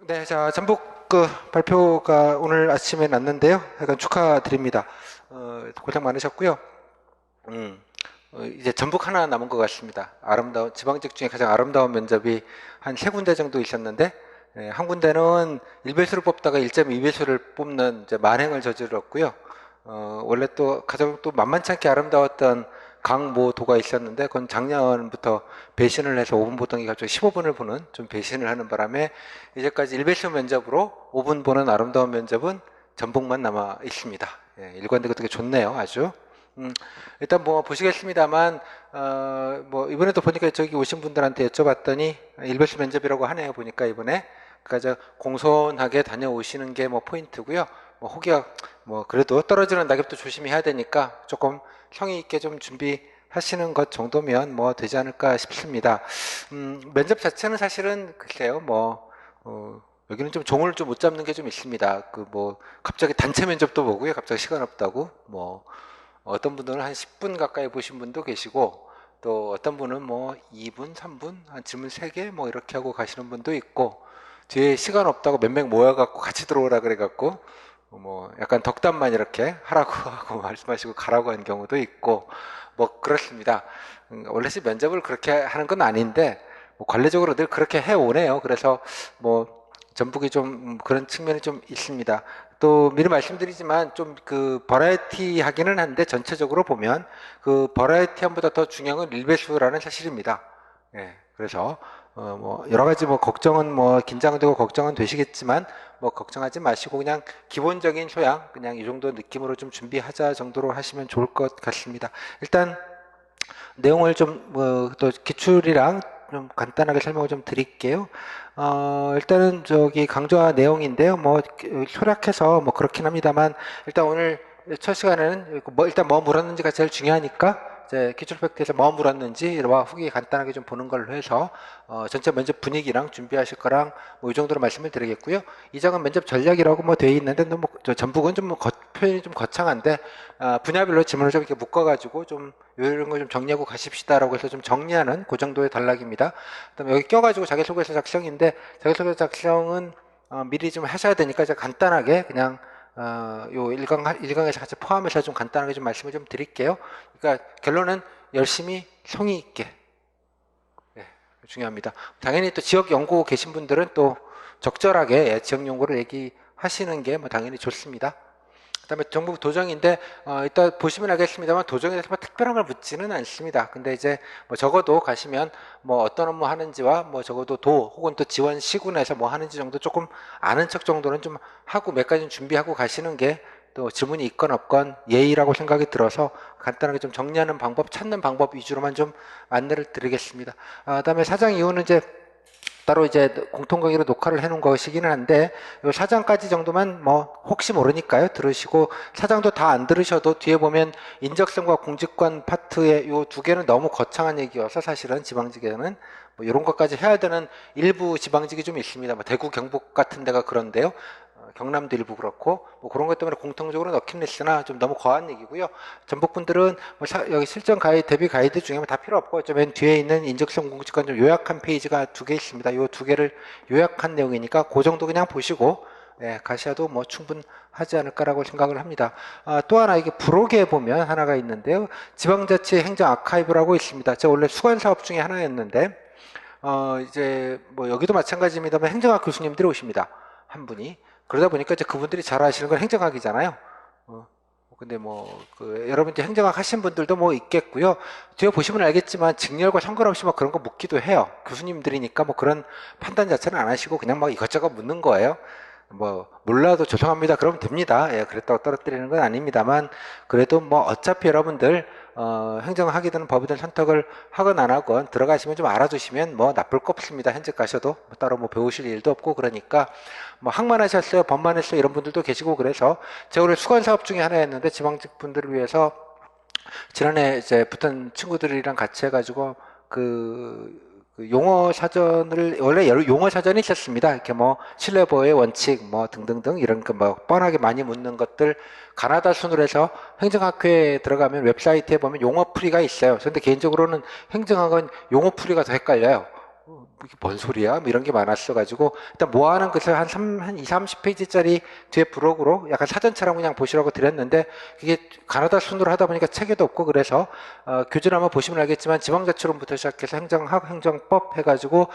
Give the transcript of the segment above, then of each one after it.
네, 자, 전북 발표가 오늘 아침에 났는데요. 약간 축하드립니다. 고생 많으셨고요. 음, 이제 전북 하나 남은 것 같습니다. 아름다운, 지방직 중에 가장 아름다운 면접이 한 세 군데 정도 있었는데, 한 군데는 1배수를 뽑다가 1.2배수를 뽑는 이제 만행을 저질렀고요. 원래 또 가장 또 만만치 않게 아름다웠던 강모도가 있었는데, 그건 작년부터 배신을 해서 5분 보던 게 갑자기 15분을 보는 좀 배신을 하는 바람에 이제까지 1배수 면접으로 5분 보는 아름다운 면접은 전북만 남아 있습니다. 예, 일관되고 되게 좋네요, 아주. 일단 뭐 보시겠습니다만, 뭐 이번에도 보니까 저기 오신 분들한테 여쭤봤더니 1배수 면접이라고 하네요, 보니까 이번에. 그러니까 저 공손하게 다녀오시는 게 뭐 포인트고요. 뭐 혹여 뭐 그래도 떨어지는 낙엽도 조심히 해야 되니까 조금 성의 있게 좀 준비하시는 것 정도면 뭐 되지 않을까 싶습니다. 면접 자체는 사실은 글쎄요, 뭐 여기는 좀 종을 좀 못 잡는 게 좀 있습니다. 그 뭐 갑자기 단체 면접도 보고요, 갑자기 시간 없다고 뭐 어떤 분들은 한 10분 가까이 보신 분도 계시고, 또 어떤 분은 뭐 2분, 3분, 한 질문 3개 뭐 이렇게 하고 가시는 분도 있고, 뒤에 시간 없다고 몇 명 모여갖고 같이 들어오라 그래갖고, 뭐 약간 덕담만 이렇게 하라고 하고 말씀하시고 가라고 한 경우도 있고, 뭐 그렇습니다. 원래 면접을 그렇게 하는 건 아닌데, 뭐 관례적으로 늘 그렇게 해오네요. 그래서 뭐 전북이 좀 그런 측면이 좀 있습니다. 또 미리 말씀드리지만 좀 그 버라이티 하기는 한데, 전체적으로 보면 그 버라이티함보다 더 중요한 건 일배수라는 사실입니다. 예, 그래서 뭐 여러 가지 뭐 걱정은 뭐 긴장되고 걱정은 되시겠지만 뭐 걱정하지 마시고 그냥 기본적인 소양 그냥 이 정도 느낌으로 좀 준비하자 정도로 하시면 좋을 것 같습니다. 일단 내용을 좀 뭐 또 기출이랑 좀 간단하게 설명을 좀 드릴게요. 일단은 저기 강조한 내용인데요. 뭐 소략해서 뭐 그렇긴 합니다만, 일단 오늘 첫 시간에는 뭐 일단 뭐 물었는지가 제일 중요하니까 이제 기출 팩트에서 뭐 물었는지와 후기 간단하게 좀 보는 걸로 해서 전체 면접 분위기랑 준비하실 거랑 뭐 이 정도로 말씀을 드리겠고요. 이 장은 면접 전략이라고 뭐 돼 있는데 너무 전북은 좀 표현이 좀 거창한데, 분야별로 질문을 좀 이렇게 묶어가지고 좀 이런 거 좀 정리하고 가십시다라고 해서 좀 정리하는 그 정도의 단락입니다. 그다음에 여기 껴가지고 자기소개서 작성인데, 자기소개서 작성은 미리 좀 하셔야 되니까 제가 간단하게 그냥 요 일강에서 같이 포함해서 좀 간단하게 좀 말씀을 좀 드릴게요. 그러니까 결론은 열심히 성의 있게, 예, 중요합니다. 당연히 또 지역 연구 계신 분들은 또 적절하게, 예, 지역 연구를 얘기하시는 게 뭐 당연히 좋습니다. 그다음에 전북 도정인데, 이따 보시면 알겠습니다만 도정에 대해서 뭐 특별한 걸 묻지는 않습니다. 근데 이제 뭐 적어도 가시면 뭐 어떤 업무 하는지와 뭐 적어도 도 혹은 또 지원 시군에서 뭐 하는지 정도 조금 아는 척 정도는 좀 하고 몇 가지 준비하고 가시는 게 또 질문이 있건 없건 예의라고 생각이 들어서 간단하게 좀 정리하는 방법, 찾는 방법 위주로만 좀 안내를 드리겠습니다. 그다음에 사장 이후는 이제 따로 이제 공통 강의로 녹화를 해놓은 것이기는 한데, 요 사장까지 정도만 뭐 혹시 모르니까요 들으시고, 사장도 다 안 들으셔도 뒤에 보면 인적성과 공직관 파트의 요 두 개는 너무 거창한 얘기여서 사실은 지방직에는 뭐 이런 것까지 해야 되는 일부 지방직이 좀 있습니다. 뭐 대구, 경북 같은 데가 그런데요. 경남도 일부 그렇고 뭐 그런 것 때문에 공통적으로 넣긴 했으나 좀 너무 과한 얘기고요. 전북 분들은 뭐 여기 실전 가이드, 대비 가이드 중에 다 필요 없고 맨 뒤에 있는 인적성 공직관 좀 요약한 페이지가 2개 있습니다. 요 2개를 요약한 내용이니까 그 정도 그냥 보시고, 예, 가셔도 뭐 충분하지 않을까라고 생각을 합니다. 또 하나 이게 부록에 보면 하나가 있는데요. 지방자치 행정 아카이브라고 있습니다. 제가 원래 수관 사업 중에 하나였는데, 이제 뭐 여기도 마찬가지입니다만 행정학 교수님들이 오십니다. 한 분이. 그러다 보니까 이제 그분들이 잘 아시는 건 행정학이잖아요. 근데 뭐, 여러분 이제 행정학 하신 분들도 뭐 있겠고요. 뒤에 보시면 알겠지만, 직렬과 상관없이 막 그런 거 묻기도 해요. 교수님들이니까 뭐 그런 판단 자체는 안 하시고 그냥 막 이것저것 묻는 거예요. 뭐, 몰라도 죄송합니다. 그러면 됩니다. 예, 그랬다고 떨어뜨리는 건 아닙니다만, 그래도 뭐 어차피 여러분들, 행정학이든 법이든 선택을 하건 안 하건 들어가시면 좀 알아두시면 뭐 나쁠 거 없습니다. 현직 가셔도 뭐 따로 뭐 배우실 일도 없고 그러니까, 뭐 학만 하셨어요, 법만 했어요 이런 분들도 계시고, 그래서 제가 원래 수관 사업 중에 하나였는데 지방직 분들을 위해서 지난해 이제 붙은 친구들이랑 같이 해가지고 그 용어 사전을, 원래 용어 사전이 있었습니다. 이렇게 뭐 신뢰보호의 원칙 뭐 등등등 이런 거 뭐 뻔하게 많이 묻는 것들 가나다 순으로 해서 행정학회에 들어가면 웹사이트에 보면 용어 풀이가 있어요. 그런데 개인적으로는 행정학은 용어 풀이가 더 헷갈려요. 이게 뭔 소리야? 뭐 이런 게 많았어가지고, 일단 모아놓은 것을 한 2, 30페이지짜리 뒤에 부록으로 약간 사전처럼 그냥 보시라고 드렸는데, 이게 가나다 순으로 하다 보니까 체계도 없고, 그래서, 교재를 한번 보시면 알겠지만, 지방자치론부터 시작해서 행정학, 행정법 해가지고,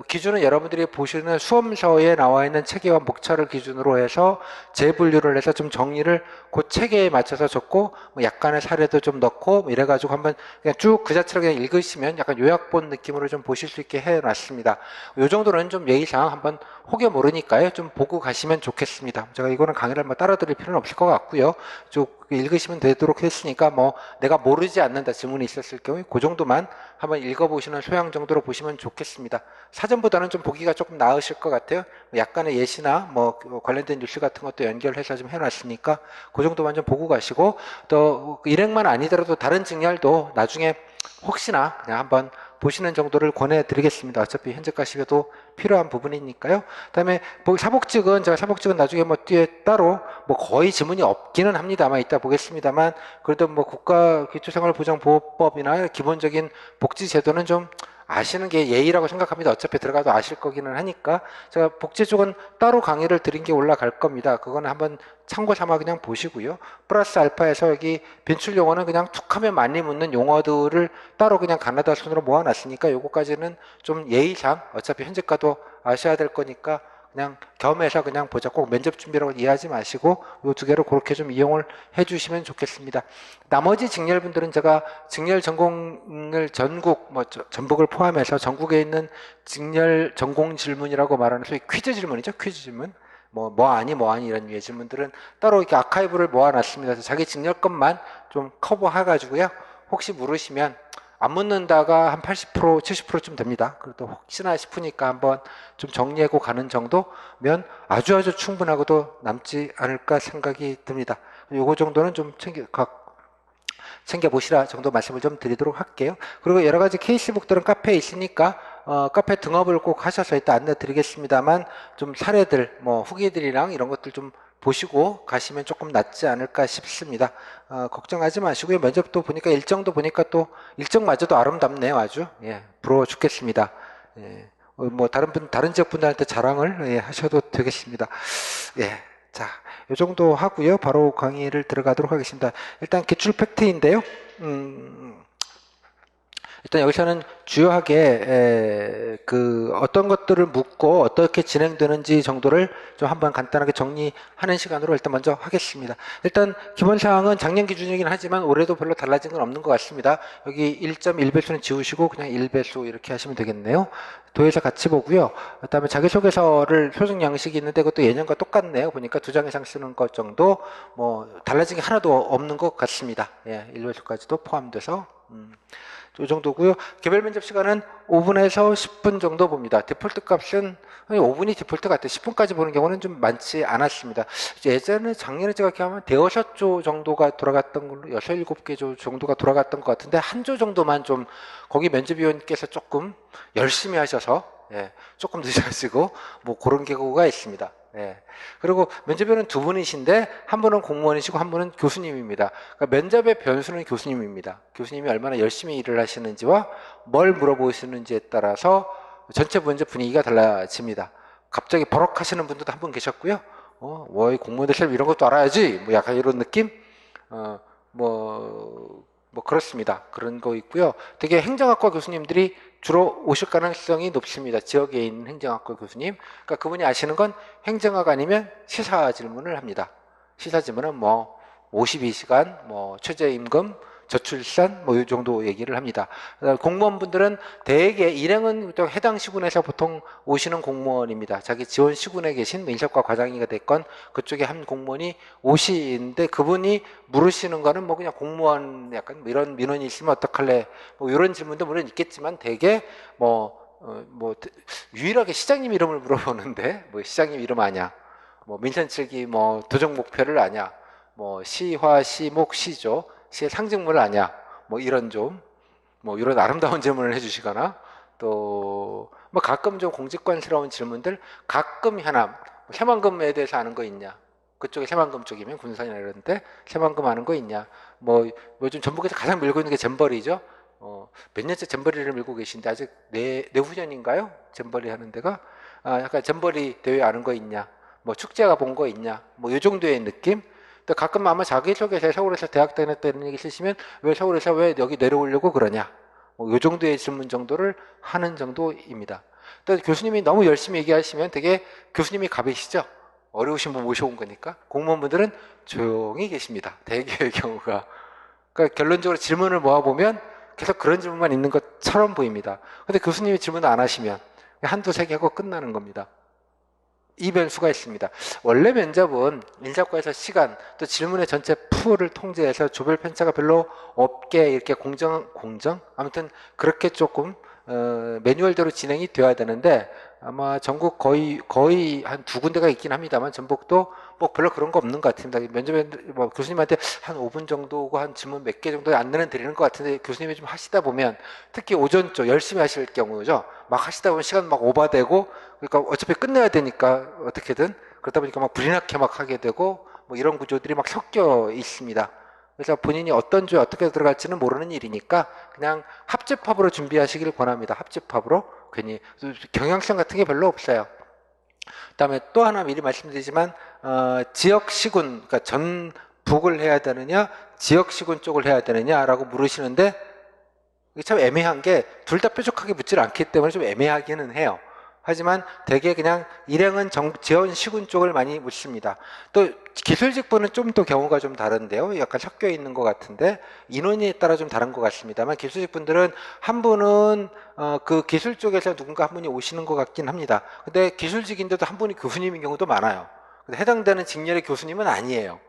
기준은 여러분들이 보시는 수험서에 나와 있는 체계와 목차를 기준으로 해서 재분류를 해서 좀 정리를 그 체계에 맞춰서 줬고, 뭐 약간의 사례도 좀 넣고, 뭐 이래가지고 한번 그냥 쭉 그 자체로 그냥 읽으시면 약간 요약본 느낌으로 좀 보실 수 있게 해놨습니다. 요 정도는 좀 예의상 한번 혹여 모르니까요. 좀 보고 가시면 좋겠습니다. 제가 이거는 강의를 뭐 따라 드릴 필요는 없을 것 같고요. 쭉 읽으시면 되도록 했으니까 뭐 내가 모르지 않는다 질문이 있었을 경우에 그 정도만 한번 읽어보시는 소양 정도로 보시면 좋겠습니다. 사전보다는 좀 보기가 조금 나으실 것 같아요. 약간의 예시나 뭐 관련된 뉴스 같은 것도 연결해서 좀 해놨으니까 그 정도만 좀 보고 가시고, 또 일행만 아니더라도 다른 직렬도 나중에 혹시나 그냥 한번 보시는 정도를 권해드리겠습니다. 어차피 현재까지도 필요한 부분이니까요. 그다음에 사복직은 제가 사복직은 나중에 뭐 뒤에 따로 뭐 거의 지문이 없기는 합니다만 이따 보겠습니다만, 그래도 뭐 국가기초생활보장보호법이나 기본적인 복지제도는 좀 아시는 게 예의라고 생각합니다. 어차피 들어가도 아실 거기는 하니까 제가 복지 쪽은 따로 강의를 드린 게 올라갈 겁니다. 그거는 한번 참고 삼아 그냥 보시고요. 플러스 알파에서 여기 빈출 용어는 그냥 툭하면 많이 묻는 용어들을 따로 그냥 가나다 순으로 모아놨으니까 요거까지는 좀 예의상 어차피 현재과도 아셔야 될 거니까 그냥 겸해서 그냥 보자. 꼭 면접 준비라고 이해하지 마시고 요 두 개로 그렇게 좀 이용을 해주시면 좋겠습니다. 나머지 직렬분들은 제가 직렬 전공을 전국 뭐 전북을 포함해서 전국에 있는 직렬 전공 질문이라고 말하는 소위 퀴즈 질문이죠. 퀴즈 질문. 뭐 아니 이런 류의 질문들은 따로 이렇게 아카이브를 모아놨습니다. 그래서 자기 직렬 것만 좀 커버해가지고요. 혹시 물으시면 안 묻는다가 한 80%, 70%쯤 됩니다. 그래도 혹시나 싶으니까 한번 좀 정리하고 가는 정도면 아주 충분하고도 남지 않을까 생각이 듭니다. 요거 정도는 좀 챙겨보시라 정도 말씀을 좀 드리도록 할게요. 그리고 여러 가지 케이스북들은 카페에 있으니까 카페 등업을 꼭 하셔서 이따 안내 드리겠습니다만, 좀 사례들, 뭐 후기들이랑 이런 것들 좀 보시고 가시면 조금 낫지 않을까 싶습니다. 걱정하지 마시고요. 면접도 보니까 일정도 보니까 또 일정마저도 아름답네요. 아주 부러워 죽겠습니다. 뭐 다른 지역 분들한테 자랑을 하셔도 되겠습니다. 자, 이 정도 하고요. 바로 강의를 들어가도록 하겠습니다. 일단 기출 팩트인데요. 일단 여기서는 주요하게 어떤 것들을 묻고 어떻게 진행되는지 정도를 좀 한번 간단하게 정리하는 시간으로 일단 먼저 하겠습니다. 일단 기본사항은 작년 기준이긴 하지만 올해도 별로 달라진 건 없는 것 같습니다. 여기 1.1배수는 지우시고 그냥 1배수 이렇게 하시면 되겠네요. 도에서 같이 보고요. 그다음에 자기소개서를 표준 양식이 있는데 그것도 예년과 똑같네요. 보니까 2장 이상 쓰는 것 정도, 뭐 달라진 게 하나도 없는 것 같습니다. 1배수까지도 포함돼서 이 정도고요. 개별 면접 시간은 5분에서 10분 정도 봅니다. 디폴트 값은 5분이 디폴트 같아요. 10분까지 보는 경우는 좀 많지 않았습니다. 예전에 작년에 제가 기억하면 대여섯 조 정도가 돌아갔던 걸로 6, 7개 조 정도가 돌아갔던 것 같은데 한 조 정도만 좀 거기 면접위원께서 조금 열심히 하셔서 조금 늦어지고 뭐 그런 경우가 있습니다. 그리고 면접위원은 2분이신데 한 분은 공무원이시고 한 분은 교수님입니다. 그러니까 면접의 변수는 교수님입니다. 교수님이 얼마나 열심히 일을 하시는지와 뭘 물어보시는지에 따라서 전체 면접 분위기가 달라집니다. 갑자기 버럭 하시는 분들도 한 분 계셨고요. 뭐 공무원들 시험 이런 것도 알아야지 뭐 약간 이런 느낌? 뭐 그렇습니다. 그런 거 있고요. 되게 행정학과 교수님들이 주로 오실 가능성이 높습니다. 지역에 있는 행정학과 교수님. 그러니까 그분이 아시는 건 행정학 아니면 시사 질문을 합니다. 시사 질문은 뭐 52시간, 뭐 최저임금, 저출산 뭐 이 정도 얘기를 합니다. 공무원분들은 대개 일행은 또 해당 시군에서 보통 오시는 공무원입니다. 자기 지원 시군에 계신 인사과 과장이가 됐건 그쪽에 한 공무원이 오시는데 그분이 물으시는 거는 뭐 그냥 공무원 약간 뭐 이런 민원이 있으면 어떡할래 뭐 이런 질문도 물론 있겠지만 대개 유일하게 시장님 이름을 물어보는데 뭐 시장님 이름 아냐, 뭐 민선칠기 뭐 도정 목표를 아냐, 뭐 시화 시목 시조 시의 상징물을 아냐, 뭐 이런 이런 아름다운 질문을 해주시거나, 또 뭐 가끔 좀 공직관스러운 질문들, 가끔 현암, 새만금에 대해서 아는 거 있냐, 그쪽에 새만금 쪽이면 군산이나 이런데 새만금 아는 거 있냐, 뭐 요즘 전북에서 가장 밀고 있는 게 잼버리죠. 몇 년째 잼버리를 밀고 계신데 아직 내후년인가요? 잼버리 하는 데가 약간 잼버리 대회 아는 거 있냐? 뭐 축제 가본 거 있냐? 뭐 이 정도의 느낌? 또 가끔 아마 자기소개서에 서울에서 대학 다녔다 이런 얘기 쓰시면 왜 서울에서 왜 여기 내려오려고 그러냐? 이 정도의 질문 정도를 하는 정도입니다. 또 교수님이 너무 열심히 얘기하시면 되게 교수님이 갑이시죠? 어려우신 분 모셔온 거니까. 공무원분들은 조용히 계십니다. 대개의 경우가. 그러니까 결론적으로 질문을 모아보면 계속 그런 질문만 있는 것처럼 보입니다. 근데 교수님이 질문을 안 하시면 한두 세 개 하고 끝나는 겁니다. 이 변수가 있습니다. 원래 면접은 인사과에서 시간 또 질문의 전체 풀을 통제해서 조별 편차가 별로 없게 이렇게 공정 아무튼 그렇게 조금 매뉴얼대로 진행이 돼야 되는데 아마 전국 거의 한 두 군데가 있긴 합니다만 전북도 뭐 별로 그런 거 없는 것 같습니다. 면접에 뭐 교수님한테 한 5분 정도고 한 질문 몇 개 정도 안내는 드리는 것 같은데 교수님이 좀 하시다 보면 특히 오전 쪽 열심히 하실 경우죠. 막 하시다 보면 시간 막 오바되고 그러니까 어차피 끝내야 되니까 어떻게든 그러다 보니까 막 불이 나게 막 하게 되고 뭐 이런 구조들이 막 섞여 있습니다. 그래서 본인이 어떤 주에 어떻게 들어갈지는 모르는 일이니까 그냥 합집합으로 준비하시길 권합니다. 합집합으로 괜히 경향성 같은 게 별로 없어요. 그다음에 또 하나 미리 말씀드리지만 지역 시군 그러니까 전북을 해야 되느냐 지역 시군 쪽을 해야 되느냐라고 물으시는데 이게 참 애매한 게 둘 다 뾰족하게 묻질 않기 때문에 좀 애매하기는 해요. 하지만 대개 그냥 일행은 지원 시군 쪽을 많이 묻습니다. 또 기술직부는 좀 더 경우가 좀 다른데요. 약간 섞여 있는 것 같은데 인원에 따라 좀 다른 것 같습니다만 기술직분들은 한 분은 그 기술 쪽에서 누군가 한 분이 오시는 것 같긴 합니다. 근데 기술직인데도 한 분이 교수님인 경우도 많아요. 근데 해당되는 직렬의 교수님은 아니에요.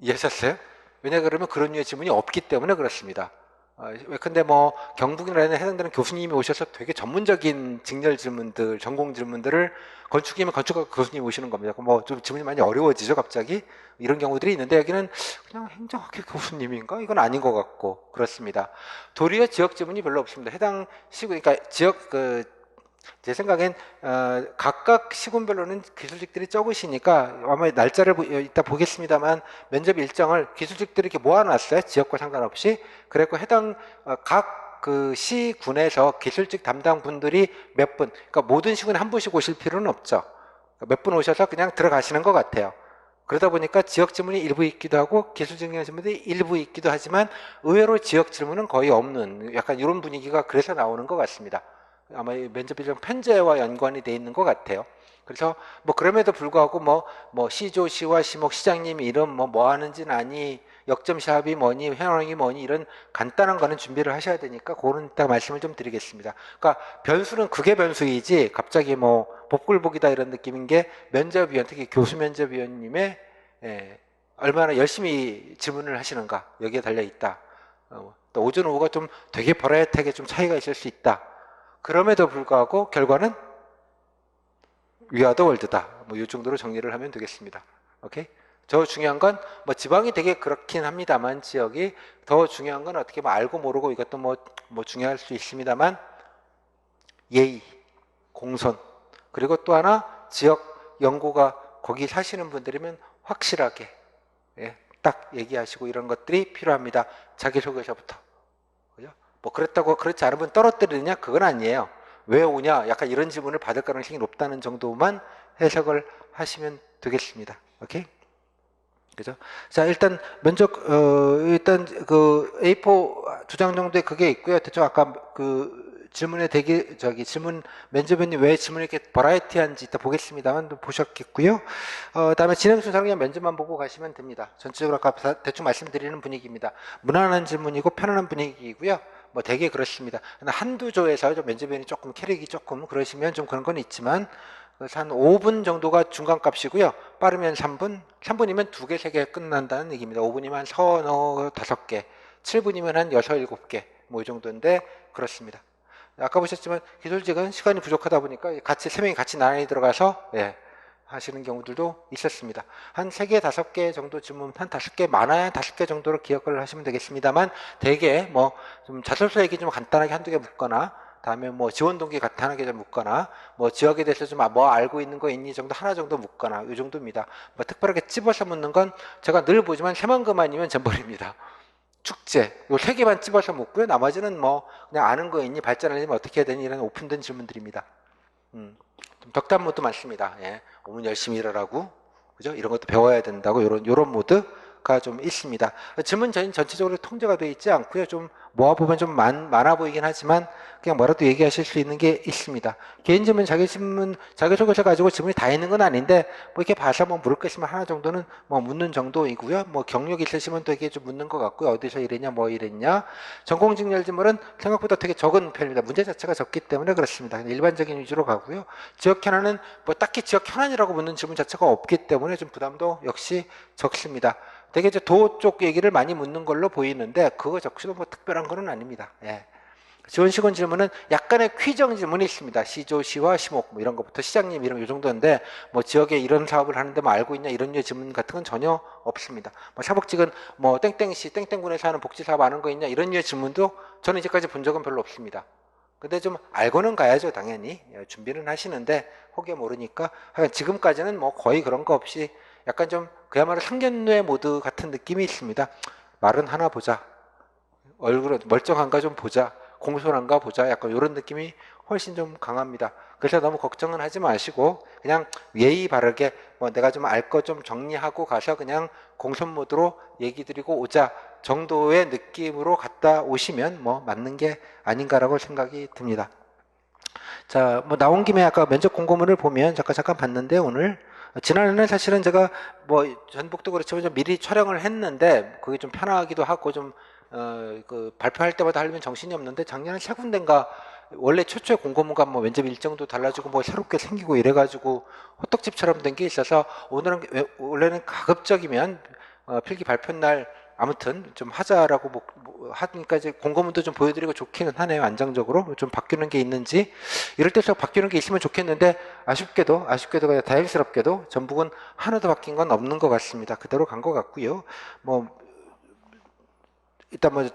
이해하셨어요? 왜냐 그러면 그런 류의 질문이 없기 때문에 그렇습니다. 근데 뭐 경북이라는 해당되는 교수님이 오셔서 되게 전문적인 직렬 질문들, 전공 질문들을 건축이면 건축학 교수님이 오시는 겁니다. 뭐 좀 질문이 많이 어려워지죠, 갑자기. 이런 경우들이 있는데 여기는 그냥 행정학교 교수님인가? 이건 아닌 것 같고 그렇습니다. 도리어 지역 질문이 별로 없습니다. 해당 시군, 그러니까 지역 제 생각엔 각각 시군별로는 기술직들이 적으시니까 아마 날짜를 이따 보겠습니다만 면접 일정을 기술직들이 이렇게 모아놨어요. 지역과 상관없이. 그래서 해당 각 그 시군에서 기술직 담당 분들이 몇 분, 그러니까 모든 시군에 한 분씩 오실 필요는 없죠. 몇 분 오셔서 그냥 들어가시는 것 같아요. 그러다 보니까 지역 질문이 일부 있기도 하고 기술직 질문이 일부 있기도 하지만 의외로 지역 질문은 거의 없는 약간 이런 분위기가 그래서 나오는 것 같습니다. 아마 면접 일정 편제와 연관이 돼 있는 것 같아요. 그래서 뭐 그럼에도 불구하고 뭐 시조시와 시목 시장님이 이름 뭐 하는지는 아니 역점 시합이 뭐니 회원이 뭐니 이런 간단한 거는 준비를 하셔야 되니까 그런 딱 말씀을 좀 드리겠습니다. 그러니까 변수는 그게 변수이지 갑자기 뭐 복불복이다 이런 느낌인 게 면접위원 특히 교수 면접위원님의 얼마나 열심히 질문을 하시는가 여기에 달려 있다. 또 오전 오후가 좀 되게 버라이어티하게 좀 차이가 있을 수 있다. 그럼에도 불구하고 결과는 위아더 월드다. 뭐 이 정도로 정리를 하면 되겠습니다. 오케이? 더 중요한 건 뭐 지방이 되게 그렇긴 합니다만 지역이 더 중요한 건 어떻게 뭐 알고 모르고 이것도 뭐 중요할 수 있습니다만 예의, 공손 그리고 또 하나 지역 연고가 거기 사시는 분들이면 확실하게 딱 얘기하시고 이런 것들이 필요합니다. 자기소개서부터. 그죠? 뭐 그렇다고 그렇지 않으면 떨어뜨리느냐? 그건 아니에요. 왜 오냐? 약간 이런 질문을 받을 가능성이 높다는 정도만 해석을 하시면 되겠습니다. 오케이? 그죠? 자, 일단 면접, 일단 그 A4 두 장 정도의 그게 있고요. 대충 아까 그 질문에 질문, 면접위원님 왜 질문이 이렇게 버라이티한지 이따 보겠습니다만 보셨겠고요. 다음에 진행 순서는 그냥 면접만 보고 가시면 됩니다. 전체적으로 아까 대충 말씀드리는 분위기입니다. 무난한 질문이고 편안한 분위기이고요. 뭐 되게 그렇습니다. 한두 조에서 면접위원이 조금 캐릭이 조금 그러시면 좀 그런 건 있지만 그래서 한 5분 정도가 중간값이고요. 빠르면 3분, 3분이면 2개, 3개 끝난다는 얘기입니다. 5분이면 한 서너 5개, 7분이면 한 6, 7개, 뭐 이 정도인데 그렇습니다. 아까 보셨지만 기술직은 시간이 부족하다 보니까 같이 3명이 같이 나란히 들어가서 하시는 경우들도 있었습니다. 한 3개, 5개 정도 질문, 한 5개, 많아야 5개 정도로 기억을 하시면 되겠습니다만 대개 뭐 좀 자소서 얘기 좀 간단하게 한두 개 묻거나 다음에 뭐 지원 동기 간단하게 좀 묻거나 뭐 지역에 대해서 좀 뭐 알고 있는 거 있니 정도 하나 정도 묻거나 이 정도입니다. 뭐 특별하게 찝어서 묻는 건 제가 늘 보지만 새만금 아니면 전벌입니다. 축제 요 세 개만 찝어서 묻고요. 나머지는 뭐 그냥 아는 거 있니, 발전하려면 어떻게 해야 되니, 이런 오픈된 질문들입니다. 좀 덕담모드 많습니다. 예. 오늘 열심히 일하라고, 그죠? 이런 것도 배워야 된다고, 요런 모드가 좀 있습니다. 질문 전체적으로 통제가 되어 있지 않고요. 좀 모아보면 좀 많아 보이긴 하지만 그냥 뭐라도 얘기하실 수 있는 게 있습니다. 개인 질문, 자기소개서 가지고 질문이 다 있는 건 아닌데 뭐 이렇게 봐서 뭐 물을 거 있으면 하나 정도는 뭐 묻는 정도이고요. 뭐 경력 있으시면 되게 좀 묻는 것 같고요. 어디서 일했냐, 뭐 일했냐. 전공직렬 질문은 생각보다 되게 적은 편입니다. 문제 자체가 적기 때문에 그렇습니다. 일반적인 위주로 가고요. 지역 현안은 뭐 딱히 지역 현안이라고 묻는 질문 자체가 없기 때문에 좀 부담도 역시 적습니다. 되게 이제 도 쪽 얘기를 많이 묻는 걸로 보이는데 그거 적시도 뭐 특별한 건 아닙니다. 예. 지원시군 질문은 약간의 퀴정 질문이 있습니다. 시조, 시와, 시목 뭐 이런 것부터 시장님 이런 요 정도인데 뭐 지역에 이런 사업을 하는데 뭐 알고 있냐 이런 류 질문 같은 건 전혀 없습니다. 뭐 사복직은 뭐 땡땡시 땡땡군에서 하는 복지사업 아는 거 있냐 이런 류의 질문도 저는 이제까지 본 적은 별로 없습니다. 근데 좀 알고는 가야죠, 당연히. 준비는 하시는데 혹여 모르니까 지금까지는 뭐 거의 그런 거 없이 약간 좀 그야말로 상견례 모드 같은 느낌이 있습니다. 말은 하나 보자, 얼굴은 멀쩡한가 좀 보자, 공손한가 보자, 약간 이런 느낌이 훨씬 좀 강합니다. 그래서 너무 걱정은 하지 마시고 그냥 예의 바르게 뭐 내가 좀 알 거 좀 정리하고 가서 그냥 공손 모드로 얘기 드리고 오자 정도의 느낌으로 갔다 오시면 뭐 맞는 게 아닌가라고 생각이 듭니다. 자, 뭐 나온 김에 아까 면접 공고문을 보면 잠깐 봤는데 오늘 지난해는 사실은 제가 뭐 전북도 그렇지만 좀 미리 촬영을 했는데 그게 좀 편하기도 하고 좀 그 발표할 때마다 하려면 정신이 없는데 작년에 세 군데인가 원래 최초의 공고문과 뭐 면접 일정도 달라지고 뭐 새롭게 생기고 이래가지고 호떡집처럼 된 게 있어서 오늘은 원래는 가급적이면 필기 발표 날 아무튼 좀 하자라고 하니까 이제 공고문도 좀 보여드리고 좋기는 하네요. 안정적으로 좀 바뀌는 게 있는지 이럴 때서 바뀌는 게 있으면 좋겠는데 아쉽게도 그냥 다행스럽게도 전북은 하나도 바뀐 건 없는 것 같습니다. 그대로 간 것 같고요. 뭐 일단 뭐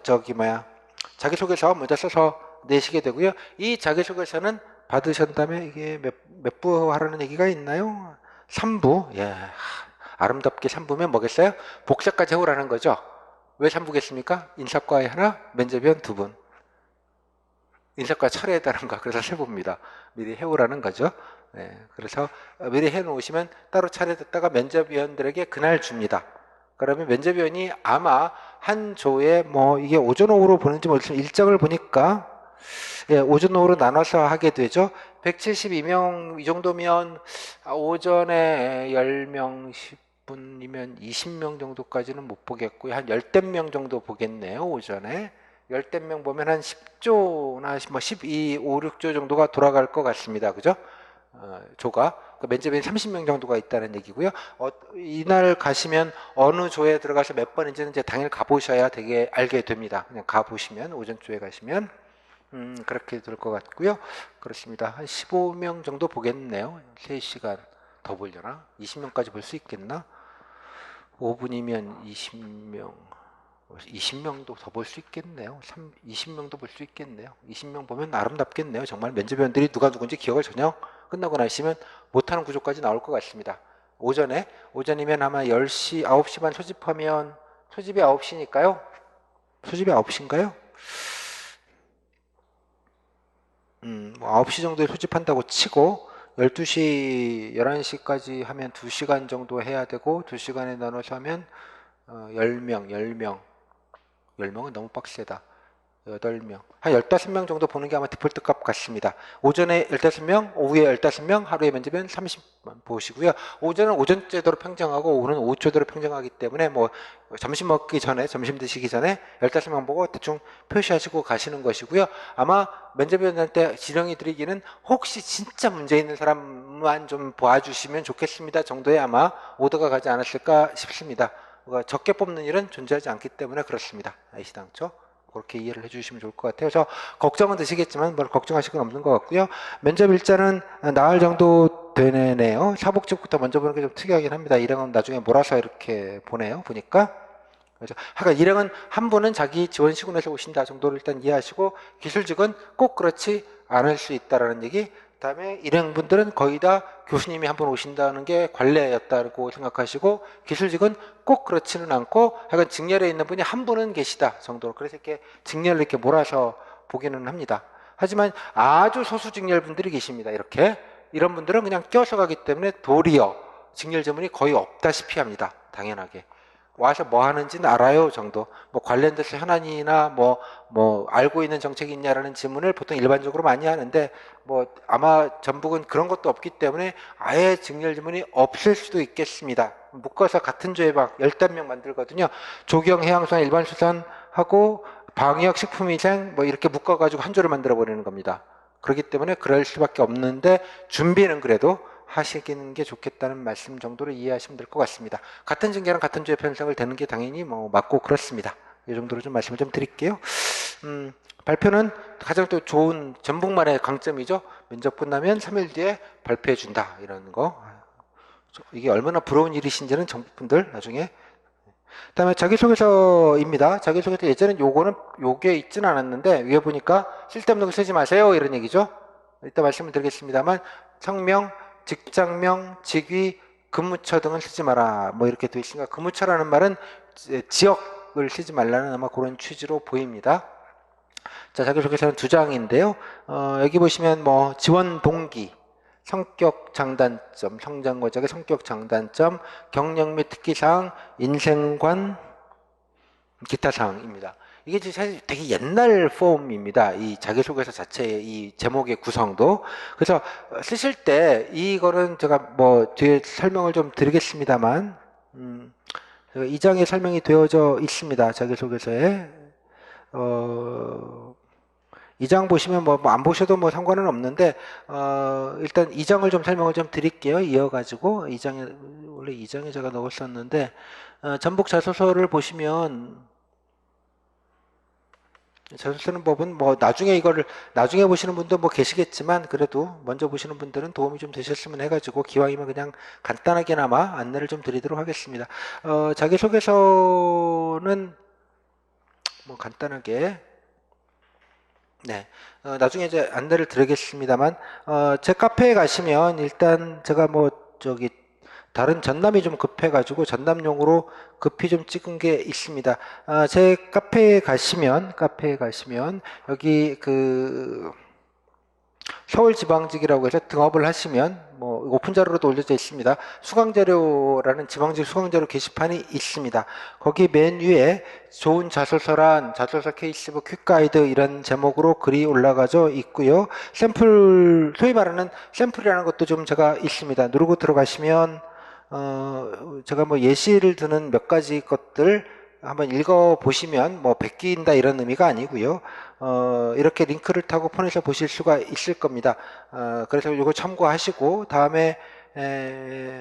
자기소개서 먼저 써서 내시게 되고요. 이 자기소개서는 받으신 다음에 이게 몇 부 하라는 얘기가 있나요? 3부. 예. 아름답게 3부면 뭐겠어요? 복사까지 해오라는 거죠. 왜 3부겠습니까? 인사과에 하나, 면접위원 2분. 인사과 철회해달라는 그래서 3부입니다. 미리 해오라는 거죠. 네, 그래서 미리 해놓으시면 따로 차례됐다가 면접위원들에게 그날 줍니다. 그러면 면접위원이 아마 한 조에 뭐 이게 오전 오후로 보는지 모르겠지만 일정을 보니까 예, 오전 오후로 나눠서 하게 되죠. 172명 이 정도면 오전에 10명 10분이면 20명 정도까지는 못 보겠고요. 한 10명 정도 보겠네요. 오전에 10명 보면 한 10조나 뭐 12, 5, 6조 정도가 돌아갈 것 같습니다. 그죠? 조가 면접인 30명 정도가 있다는 얘기고요. 이날 가시면 어느 조에 들어가서 몇 번인지는 이제 당일 가보셔야 되게 알게 됩니다. 그냥 가보시면 오전조에 가시면 그렇게 될 것 같고요. 그렇습니다. 한 15명 정도 보겠네요. 3시간 더 보려나? 20명까지 볼 수 있겠나? 5분이면 20명도 더 볼 수 있겠네요. 20명도 볼 수 있겠네요. 20명 보면 아름답겠네요. 정말 면접위원들이 누가 누군지 기억을 전혀 끝나고 나시면 못하는 구조까지 나올 것 같습니다. 오전이면 아마 10시, 9시 반 소집하면 소집이 9시니까요. 소집이 9시인가요? 뭐 9시 정도에 소집한다고 치고 12시, 11시까지 하면 2시간 정도 해야 되고 2시간에 나눠서 하면 10명은 너무 빡세다. 8명. 한 15명 정도 보는 게 아마 디폴트 값 같습니다. 오전에 15명, 오후에 15명, 하루에 면접은 30번 보시고요. 오전은 오전 제도로 평정하고 오후는 오후 제도로 평정하기 때문에 뭐 점심 먹기 전에, 점심 드시기 전에 15명 보고 대충 표시하시고 가시는 것이고요. 아마 면접위원한테 지령이 드리기는 혹시 진짜 문제 있는 사람만 좀 봐주시면 좋겠습니다 정도의 아마 오더가 가지 않았을까 싶습니다. 적게 뽑는 일은 존재하지 않기 때문에 그렇습니다. 아시당초 그렇게 이해를 해주시면 좋을 것 같아요. 저 걱정은 되시겠지만 뭘 걱정하실 건 없는 것 같고요. 면접 일자는 나흘 정도 되네요. 사복직부터 먼저 보는 게 좀 특이하긴 합니다. 일행은 나중에 몰아서 이렇게 보내요. 보니까. 그렇죠. 하여간 일행은 한 분은 자기 지원시군에서 오신다 정도를 일단 이해하시고 기술직은 꼭 그렇지 않을 수 있다라는 얘기 그다음에 일행분들은 거의 다 교수님이 한 번 오신다는 게 관례였다고 생각하시고 기술직은 꼭 그렇지는 않고 하여간 직렬에 있는 분이 한 분은 계시다 정도로 그래서 이렇게 직렬을 이렇게 몰아서 보기는 합니다. 하지만 아주 소수 직렬분들이 계십니다. 이렇게 이런 분들은 그냥 껴서 가기 때문에 도리어 직렬 지문이 거의 없다시피 합니다. 당연하게. 와서 뭐 하는지는 알아요 정도. 뭐 관련돼서 현안이나 뭐 알고 있는 정책이 있냐라는 질문을 보통 일반적으로 많이 하는데 뭐 아마 전북은 그런 것도 없기 때문에 아예 직렬 지문이 없을 수도 있겠습니다. 묶어서 같은 조에 막 10명 만들거든요. 조경, 해양수산, 일반수산하고 방역, 식품위생 뭐 이렇게 묶어가지고 한 조를 만들어 버리는 겁니다. 그렇기 때문에 그럴 수밖에 없는데 준비는 그래도 하시는 게 좋겠다는 말씀 정도로 이해하시면 될 것 같습니다. 같은 징계랑 같은 죄 편성을 되는 게 당연히 뭐 맞고 그렇습니다. 이 정도로 좀 말씀을 좀 드릴게요. 발표는 가장 또 좋은 전북만의 강점이죠. 면접 끝나면 3일 뒤에 발표해 준다 이런 거. 이게 얼마나 부러운 일이신지는 전북분들 나중에. 그다음에 자기소개서입니다. 자기소개서 예전엔 요게 있진 않았는데 위에 보니까 쓸데없는 거 쓰지 마세요 이런 얘기죠. 이따 말씀을 드리겠습니다만 성명, 직장명, 직위, 근무처 등은 쓰지 마라. 뭐 이렇게 돼 있으니까 근무처라는 말은 지역을 쓰지 말라는 아마 그런 취지로 보입니다. 자, 자기소개서는 2장인데요. 여기 보시면 뭐 지원 동기, 성격 장단점, 성장 과정의 성격 장단점, 경력 및 특기사항, 인생관, 기타 사항입니다. 이게 사실 되게 옛날 폼입니다. 이 자기소개서 자체의 이 제목의 구성도. 그래서 쓰실 때 이거는 제가 뭐 뒤에 설명을 좀 드리겠습니다만, 2장에 설명이 되어져 있습니다. 자기소개서에. 2장 보시면 뭐 안 보셔도 뭐 상관은 없는데, 일단 2장을 좀 설명을 좀 드릴게요. 이어가지고. 2장에, 원래 2장에 제가 넣었었는데, 전북 자소서를 보시면, 자소 쓰는 법은 뭐 나중에 보시는 분도 뭐 계시겠지만 그래도 먼저 보시는 분들은 도움이 좀 되셨으면 해가지고 기왕이면 그냥 간단하게나마 안내를 좀 드리도록 하겠습니다. 자기소개서는 뭐 간단하게 네 나중에 이제 안내를 드리겠습니다만 제 카페에 가시면 일단 제가 뭐 저기 다른 전남이 좀 급해가지고 전남용으로 급히 좀 찍은 게 있습니다. 제 카페에 가시면 여기 그 서울지방직이라고 해서 등업을 하시면 뭐 오픈 자료로도 올려져 있습니다. 수강자료라는 지방직 수강자료 게시판이 있습니다. 거기 맨 위에 좋은 자소서란 자소서 케이스북 퀵가이드 이런 제목으로 글이 올라가져 있고요. 샘플 소위 말하는 샘플이라는 것도 좀 제가 있습니다. 누르고 들어가시면 제가 뭐 예시를 드는 몇 가지 것들 한번 읽어보시면 뭐 베낀다 이런 의미가 아니고요. 이렇게 링크를 타고 폰에서 보실 수가 있을 겁니다. 그래서 이거 참고하시고 다음에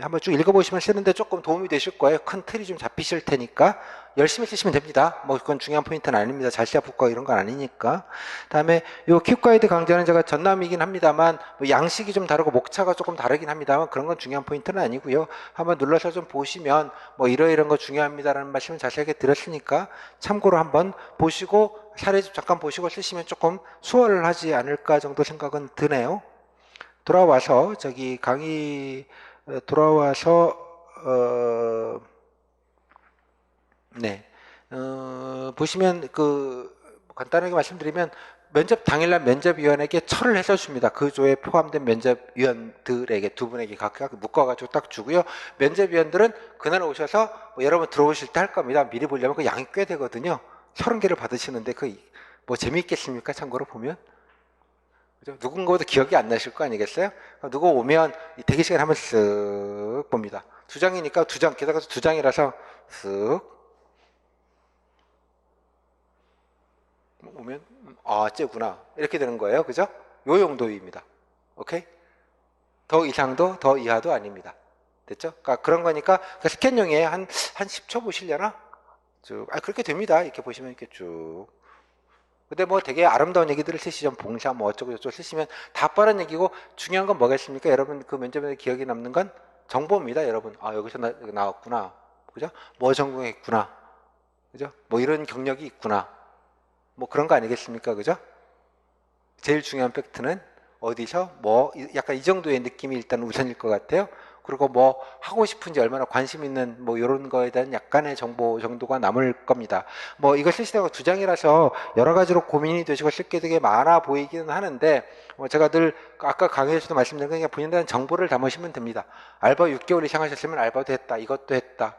한번 쭉 읽어보시면 쓰는데 조금 도움이 되실 거예요. 큰 틀이 좀 잡히실 테니까 열심히 쓰시면 됩니다. 뭐 그건 중요한 포인트는 아닙니다. 잘시야 붙고 이런 건 아니니까. 다음에 이 퀵가이드 강좌는 제가 전남이긴 합니다만 뭐 양식이 좀 다르고 목차가 조금 다르긴 합니다만 그런 건 중요한 포인트는 아니고요. 한번 눌러서 좀 보시면 뭐 이런 거 중요합니다라는 말씀을 자세하게 드렸으니까 참고로 한번 보시고 사례 좀 잠깐 보시고 쓰시면 조금 수월하지 않을까 정도 생각은 드네요. 돌아와서 저기 강의 돌아와서 네 보시면 그 간단하게 말씀드리면 면접 당일날 면접위원에게 철을 해서 줍니다. 그 조에 포함된 면접위원들에게 두 분에게 각각 묶어가지고 딱 주고요. 면접위원들은 그날 오셔서 뭐 여러분 들어오실 때 할 겁니다. 미리 보려면 그 양이 꽤 되거든요. 30개를 받으시는데 그 뭐 재미있겠습니까? 참고로 보면. 그죠? 누군가보다 기억이 안 나실 거 아니겠어요? 누구 오면 대기시간 한번 쓱 봅니다. 2장이니까 2장, 게다가 2장이라서 쓱 오면 쟤구나 이렇게 되는 거예요. 그죠? 요 용도입니다. 오케이? 더 이상도 더 이하도 아닙니다. 됐죠? 그러니까 그런 거니까 그러니까 스캔용에 한 10초 보시려나? 쭉 그렇게 됩니다. 이렇게 보시면 이렇게 쭉. 근데 뭐 되게 아름다운 얘기들을 쓰시죠. 봉사 뭐 어쩌고 저쩌고 쓰시면 다 빠른 얘기고 중요한 건 뭐겠습니까? 여러분 그 면접에 기억에 남는 건 정보입니다. 여러분 여기서 나왔구나. 그죠? 뭐 전공했구나. 그죠? 뭐 이런 경력이 있구나. 뭐 그런 거 아니겠습니까? 그죠? 제일 중요한 팩트는 어디서 뭐 약간 이 정도의 느낌이 일단 우선일 것 같아요. 그리고 뭐 하고 싶은지 얼마나 관심 있는 뭐 이런 거에 대한 약간의 정보 정도가 남을 겁니다. 뭐 이거 쓰시다가 두 장이라서 여러 가지로 고민이 되시고 쓸 게 되게 많아 보이기는 하는데 뭐 제가 늘 아까 강의에서도 말씀드린 게 그냥 본인에 대한 정보를 담으시면 됩니다. 알바 6개월 이상 하셨으면 알바도 했다, 이것도 했다.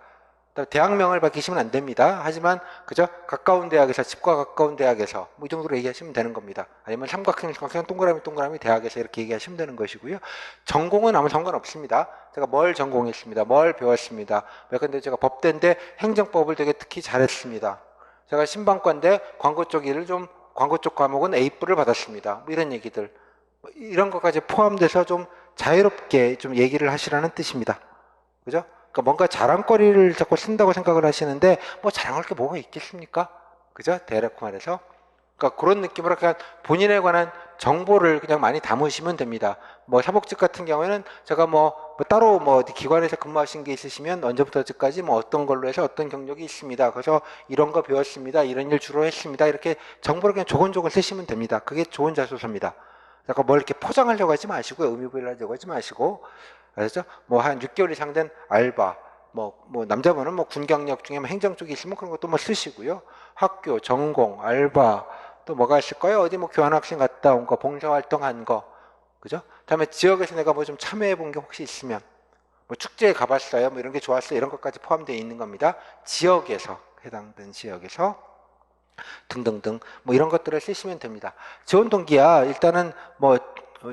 대학명을 밝히시면 안 됩니다. 하지만 그저 가까운 대학에서, 집과 가까운 대학에서 뭐 이 정도로 얘기하시면 되는 겁니다. 아니면 삼각형, 삼각형, 동그라미, 동그라미 대학에서 이렇게 얘기하시면 되는 것이고요. 전공은 아무 상관없습니다. 제가 뭘 전공했습니다. 뭘 배웠습니다. 근데 제가 법대인데 행정법을 되게 특히 잘했습니다. 제가 신방과인데 광고 쪽 일을 좀, 광고 쪽 과목은 A뿔을 받았습니다. 뭐 이런 얘기들. 이런 것까지 포함돼서 좀 자유롭게 좀 얘기를 하시라는 뜻입니다. 그죠? 그러니까 뭔가 자랑거리를 자꾸 쓴다고 생각을 하시는데 뭐 자랑할 게 뭐가 있겠습니까? 그죠? 대략 말해서. 그러니까 그런 느낌으로 그냥 본인에 관한 정보를 그냥 많이 담으시면 됩니다. 뭐 사복직 같은 경우에는 제가 뭐 따로 뭐 어디 기관에서 근무하신 게 있으시면 언제부터 언제까지 뭐 어떤 걸로 해서 어떤 경력이 있습니다. 그래서 이런 거 배웠습니다. 이런 일 주로 했습니다. 이렇게 정보를 그냥 조곤조곤 쓰시면 됩니다. 그게 좋은 자소서입니다. 그러니까 뭘 이렇게 포장하려고 하지 마시고 의미부여하려고 하지 마시고 그래서 뭐 한 6개월 이상 된 알바, 뭐 남자분은 뭐 군 경력 중에 뭐 행정 쪽에 있으면 그런 것도 뭐 쓰시고요. 학교, 전공, 알바 또 뭐가 있을까요? 어디 뭐 교환학생 갔다 온 거, 봉사활동한 거, 그죠? 다음에 지역에서 내가 뭐 좀 참여해 본 게 혹시 있으면 뭐 축제에 가봤어요, 뭐 이런 게 좋았어요, 이런 것까지 포함되어 있는 겁니다. 지역에서 해당된 지역에서 등등등 뭐 이런 것들을 쓰시면 됩니다. 지원 동기야 일단은 뭐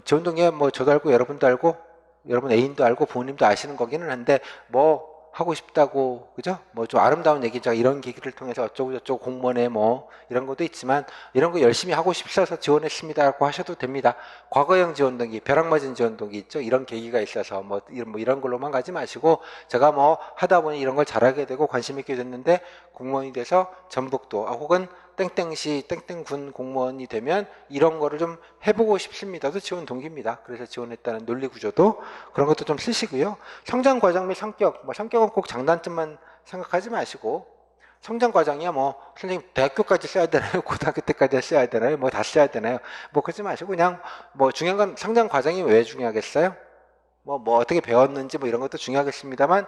지원 동기야 뭐 저도 알고 여러분도 알고 여러분 애인도 알고 부모님도 아시는 거기는 한데 뭐 하고 싶다고 그죠? 뭐 좀 아름다운 얘기 제가 이런 계기를 통해서 어쩌고 저쩌고 공무원에 뭐 이런 것도 있지만 이런 거 열심히 하고 싶어서 지원했습니다라고 하셔도 됩니다. 과거형 지원 동기, 벼락 맞은 지원 동기 있죠? 이런 계기가 있어서 뭐 이런 걸로만 가지 마시고 제가 뭐 하다 보니 이런 걸 잘하게 되고 관심 있게 됐는데 공무원이 돼서 전북도 혹은 땡땡시 땡땡군 공무원이 되면 이런 거를 좀 해보고 싶습니다도 지원 동기입니다. 그래서 지원했다는 논리 구조도 그런 것도 좀 쓰시고요. 성장 과정 및 성격, 뭐 성격은 꼭 장단점만 생각하지 마시고 성장 과정이야 뭐 선생님 대학교까지 써야 되나요? 고등학교 때까지 써야 되나요? 뭐 다 써야 되나요? 뭐 그러지 마시고 그냥 뭐 중요한 건 성장 과정이 왜 중요하겠어요? 뭐 어떻게 배웠는지 뭐 이런 것도 중요하겠습니다만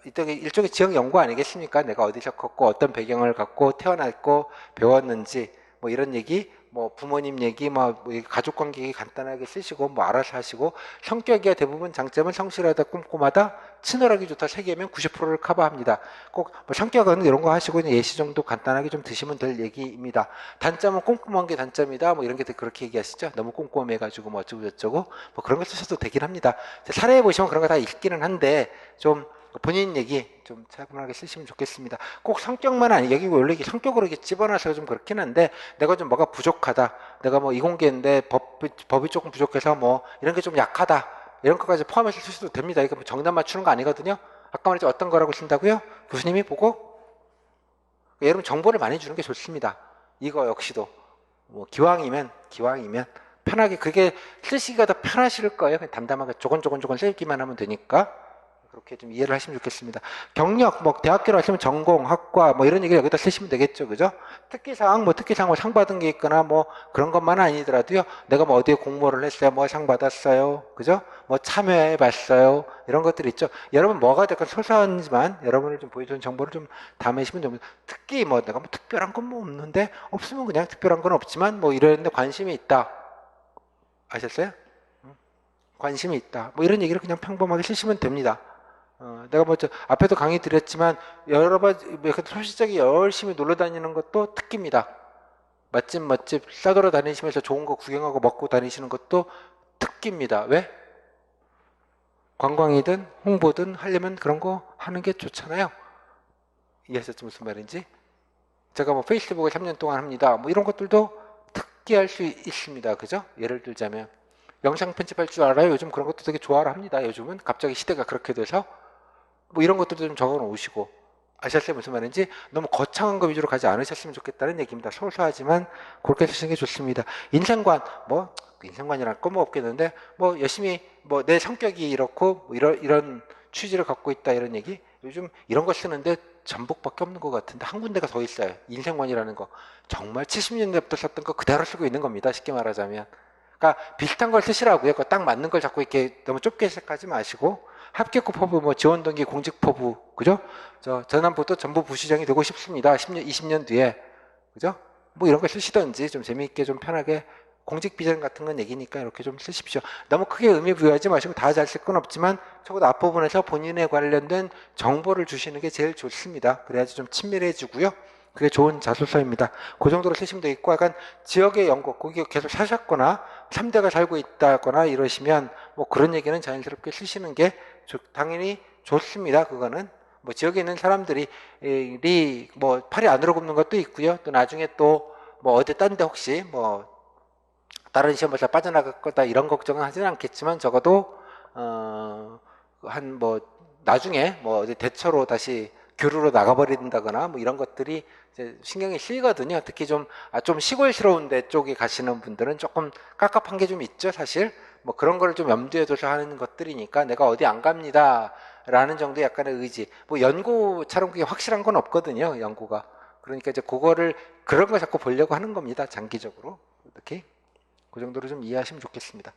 일종의 지역 연구 아니겠습니까? 내가 어디서 컸고 어떤 배경을 갖고 태어났고 배웠는지 뭐 이런 얘기, 뭐 부모님 얘기, 뭐 가족 관계 얘기 간단하게 쓰시고 뭐 알아서 하시고 성격이야 대부분 장점은 성실하다, 꼼꼼하다, 친절하기 좋다 세 개면 90%를 커버합니다. 꼭 뭐 성격은 이런 거 하시고 예시 정도 간단하게 좀 드시면 될 얘기입니다. 단점은 꼼꼼한 게 단점이다 뭐 이런 게 그렇게 얘기하시죠. 너무 꼼꼼해가지고 뭐 어쩌고 저쩌고 뭐 그런 걸 쓰셔도 되긴 합니다. 사례해 보시면 그런 거 다 있기는 한데 좀 본인 얘기 좀 차분하게 쓰시면 좋겠습니다. 꼭 성격만 여기 원래 성격으로 이렇게 집어넣어서 좀 그렇긴 한데 내가 좀 뭐가 부족하다, 내가 뭐 이공계인데 법이 조금 부족해서 뭐 이런 게 좀 약하다 이런 것까지 포함해서 쓰셔도 됩니다. 이거 뭐 정답 맞추는 거 아니거든요. 아까 말했죠, 어떤 거라고 쓴다고요? 교수님이 보고 여러분 정보를 많이 주는 게 좋습니다. 이거 역시도 뭐 기왕이면 편하게 그게 쓰시기가 더 편하실 거예요. 그냥 담담하게 조곤조곤 쓰기만 하면 되니까. 그렇게 좀 이해를 하시면 좋겠습니다. 경력, 뭐 대학교를 하시면 전공, 학과 뭐 이런 얘기 여기다 쓰시면 되겠죠, 그죠? 특기사항, 뭐 특기사항 뭐 상 받은 게 있거나 뭐 그런 것만 아니더라도요. 내가 뭐 어디에 공모를 했어요, 뭐 상 받았어요, 그죠? 뭐 참여해봤어요, 이런 것들 있죠. 여러분 뭐가 됐건 소소하지만 여러분을 좀 보여주는 정보를 좀 담으시면 됩니다. 특기 뭐 내가 뭐 특별한 건 뭐 없는데 없으면 그냥 특별한 건 없지만 뭐 이런데 관심이 있다, 아셨어요? 관심이 있다, 뭐 이런 얘기를 그냥 평범하게 쓰시면 됩니다. 내가 뭐 앞에도 강의 드렸지만 여러 가지 소시적이 열심히 놀러 다니는 것도 특기입니다. 맛집 싸돌아 다니시면서 좋은 거 구경하고 먹고 다니시는 것도 특기입니다. 왜? 관광이든 홍보든 하려면 그런 거 하는 게 좋잖아요. 이해하셨죠? 무슨 말인지? 제가 뭐 페이스북을 3년 동안 합니다. 뭐 이런 것들도 특기할 수 있습니다. 그죠? 예를 들자면 영상 편집할 줄 알아요? 요즘 그런 것도 되게 좋아라 합니다. 요즘은 갑자기 시대가 그렇게 돼서 뭐 이런 것들도 좀 적어 놓으시고, 아셨어요? 무슨 말인지? 너무 거창한 거 위주로 가지 않으셨으면 좋겠다는 얘기입니다. 소소하지만 그렇게 쓰시는 게 좋습니다. 인생관, 뭐 인생관이랄 건 뭐 없겠는데 뭐 열심히 뭐 내 성격이 이렇고 뭐 이런 취지를 갖고 있다 이런 얘기. 요즘 이런 거 쓰는데 전북밖에 없는 것 같은데 한 군데가 더 있어요. 인생관이라는 거 정말 70년대부터 썼던 거 그대로 쓰고 있는 겁니다. 쉽게 말하자면. 그러니까 비슷한 걸 쓰시라고요. 그 딱 맞는 걸 자꾸 이렇게 너무 좁게 해석하지 마시고 합격후 포부, 뭐 지원 동기 공직 포부, 그죠? 전환부도 전부 부시장이 되고 싶습니다. 10년, 20년 뒤에, 그죠? 뭐 이런 걸 쓰시던지 좀 재미있게 좀 편하게 공직 비전 같은 건 얘기니까 이렇게 좀 쓰십시오. 너무 크게 의미 부여하지 마시고 다 잘 쓸 건 없지만 적어도 앞부분에서 본인에 관련된 정보를 주시는 게 제일 좋습니다. 그래야지 좀 친밀해지고요. 그게 좋은 자소서입니다. 그 정도로 쓰시면 되겠고, 약간 지역의 연고, 거기 계속 사셨거나 3대가 살고 있다거나 이러시면 뭐 그런 얘기는 자연스럽게 쓰시는 게 당연히 좋습니다. 그거는 뭐 지역에 있는 사람들이 뭐 팔이 안으로 굽는 것도 있고요. 또 나중에 또 뭐 어디 딴 데 혹시 뭐 다른 시험에서 빠져나갈 거다 이런 걱정은 하지는 않겠지만 적어도 한 뭐 나중에 뭐 어디 대처로 다시 교류로 나가버린다거나 뭐 이런 것들이 이제 신경이 쓰이거든요. 특히 좀 시골스러운 데 쪽에 가시는 분들은 조금 깝깝한 게 좀 있죠, 사실. 뭐 그런 거를 좀 염두에 둬서 하는 것들이니까 내가 어디 안 갑니다 라는 정도의 약간의 의지. 뭐 연구처럼 그게 확실한 건 없거든요, 연구가. 그러니까 이제 그런 걸 자꾸 보려고 하는 겁니다, 장기적으로. 이렇게. 그 정도로 좀 이해하시면 좋겠습니다.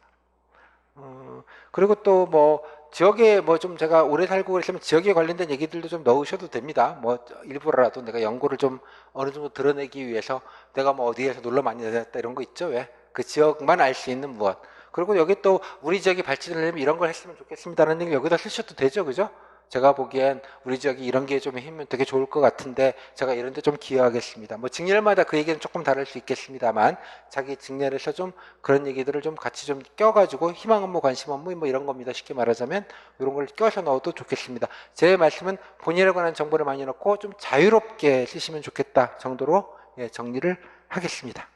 그리고 또 뭐 지역에 뭐 좀 제가 오래 살고 그랬으면 지역에 관련된 얘기들도 좀 넣으셔도 됩니다. 뭐 일부러라도 내가 연구를 좀 어느 정도 드러내기 위해서 내가 뭐 어디에서 놀러 많이 다녔다 이런 거 있죠. 왜? 그 지역만 알 수 있는 무엇. 그리고 여기 또 우리 지역이 발전하려면 이런 걸 했으면 좋겠습니다라는 얘기 여기다 쓰셔도 되죠. 그죠? 제가 보기엔 우리 지역이 이런 게 좀 힘면 되게 좋을 것 같은데 제가 이런 데 좀 기여하겠습니다. 뭐 직렬마다 그 얘기는 조금 다를 수 있겠습니다만 자기 직렬에서 좀 그런 얘기들을 좀 같이 좀 껴가지고 희망 업무, 관심 업무 뭐 이런 겁니다. 쉽게 말하자면 이런 걸 껴서 넣어도 좋겠습니다. 제 말씀은 본인에 관한 정보를 많이 넣고 좀 자유롭게 쓰시면 좋겠다 정도로 정리를 하겠습니다.